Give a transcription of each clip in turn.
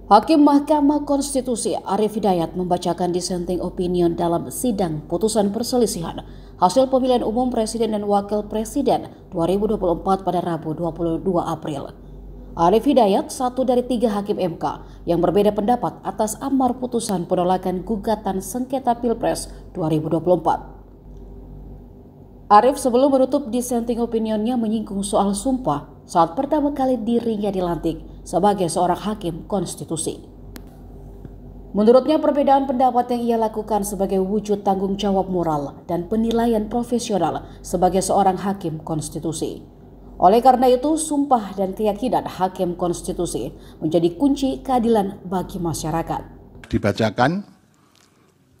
Hakim Mahkamah Konstitusi Arief Hidayat membacakan dissenting opinion dalam sidang putusan perselisihan hasil pemilihan umum Presiden dan Wakil Presiden 2024 pada Rabu 22 April. Arief Hidayat, satu dari 3 hakim MK yang berbeda pendapat atas amar putusan penolakan gugatan sengketa Pilpres 2024. Arief sebelum menutup dissenting opinionnya menyinggung soal sumpah saat pertama kali dirinya dilantik sebagai seorang hakim konstitusi. Menurutnya perbedaan pendapat yang ia lakukan sebagai wujud tanggung jawab moral dan penilaian profesional sebagai seorang hakim konstitusi. Oleh karena itu, sumpah dan keyakinan hakim konstitusi menjadi kunci keadilan bagi masyarakat. Dibacakan,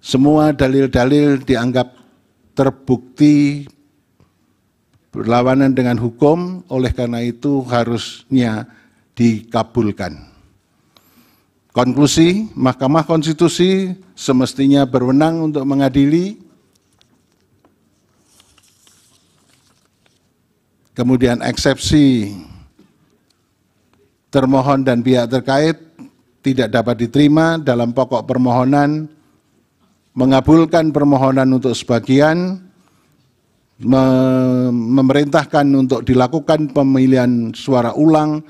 semua dalil-dalil dianggap terbukti berlawanan dengan hukum, oleh karena itu harusnya dikabulkan. Konklusi, Mahkamah Konstitusi semestinya berwenang untuk mengadili, kemudian eksepsi termohon dan pihak terkait tidak dapat diterima dalam pokok permohonan, mengabulkan permohonan untuk sebagian, memerintahkan untuk dilakukan pemilihan suara ulang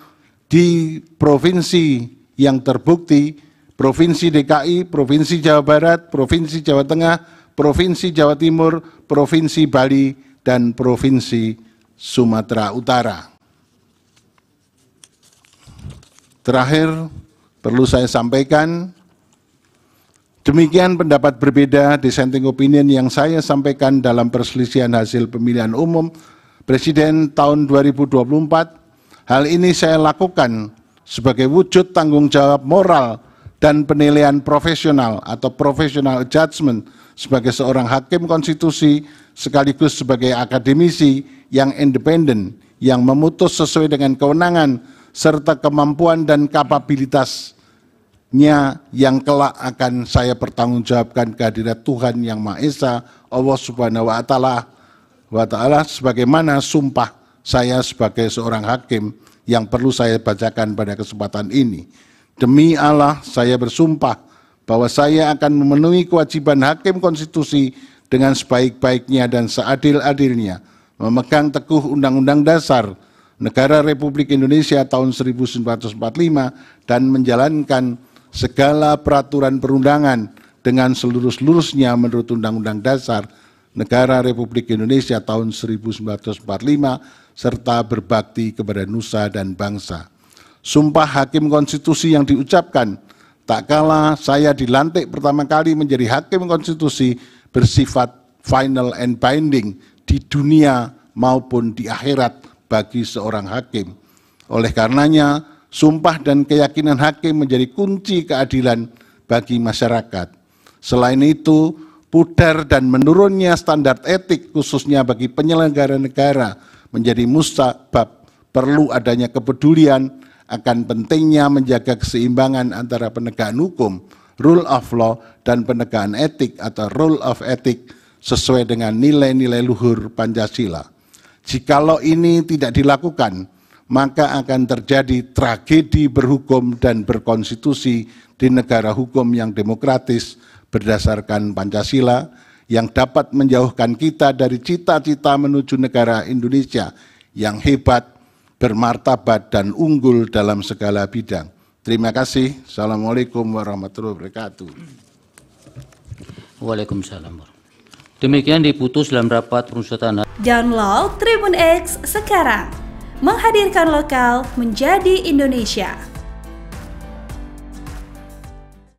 di provinsi yang terbukti, Provinsi DKI, Provinsi Jawa Barat, Provinsi Jawa Tengah, Provinsi Jawa Timur, Provinsi Bali, dan Provinsi Sumatera Utara. Terakhir, perlu saya sampaikan, demikian pendapat berbeda dissenting opinion yang saya sampaikan dalam perselisihan hasil pemilihan umum Presiden tahun 2024. Hal ini saya lakukan sebagai wujud tanggung jawab moral dan penilaian profesional atau professional judgment sebagai seorang hakim konstitusi sekaligus sebagai akademisi yang independen yang memutus sesuai dengan kewenangan serta kemampuan dan kapabilitasnya yang kelak akan saya pertanggungjawabkan kehadirat Tuhan Yang Maha Esa, Allah Subhanahu wa Ta'ala, sebagaimana sumpah saya sebagai seorang hakim yang perlu saya bacakan pada kesempatan ini. Demi Allah, saya bersumpah bahwa saya akan memenuhi kewajiban hakim konstitusi dengan sebaik-baiknya dan seadil-adilnya, memegang teguh Undang-Undang Dasar Negara Republik Indonesia tahun 1945 dan menjalankan segala peraturan perundangan dengan seluruh-seluruhnya menurut Undang-Undang Dasar Negara Republik Indonesia tahun 1945 serta berbakti kepada nusa dan bangsa. Sumpah hakim konstitusi yang diucapkan tak kala saya dilantik pertama kali menjadi hakim konstitusi bersifat final and binding di dunia maupun di akhirat bagi seorang hakim. Oleh karenanya, sumpah dan keyakinan hakim menjadi kunci keadilan bagi masyarakat. Selain itu, pudar dan menurunnya standar etik khususnya bagi penyelenggara negara menjadi musabab perlu adanya kepedulian akan pentingnya menjaga keseimbangan antara penegakan hukum, rule of law, dan penegakan etik atau rule of ethic sesuai dengan nilai-nilai luhur Pancasila. Jikalau ini tidak dilakukan, maka akan terjadi tragedi berhukum dan berkonstitusi di negara hukum yang demokratis berdasarkan Pancasila yang dapat menjauhkan kita dari cita-cita menuju negara Indonesia yang hebat, bermartabat, dan unggul dalam segala bidang. Terima kasih. Assalamualaikum warahmatullahi wabarakatuh. Waalaikumsalam. Demikian diputus dalam rapat permusyawaratan. Download Tribun X sekarang, menghadirkan lokal menjadi Indonesia.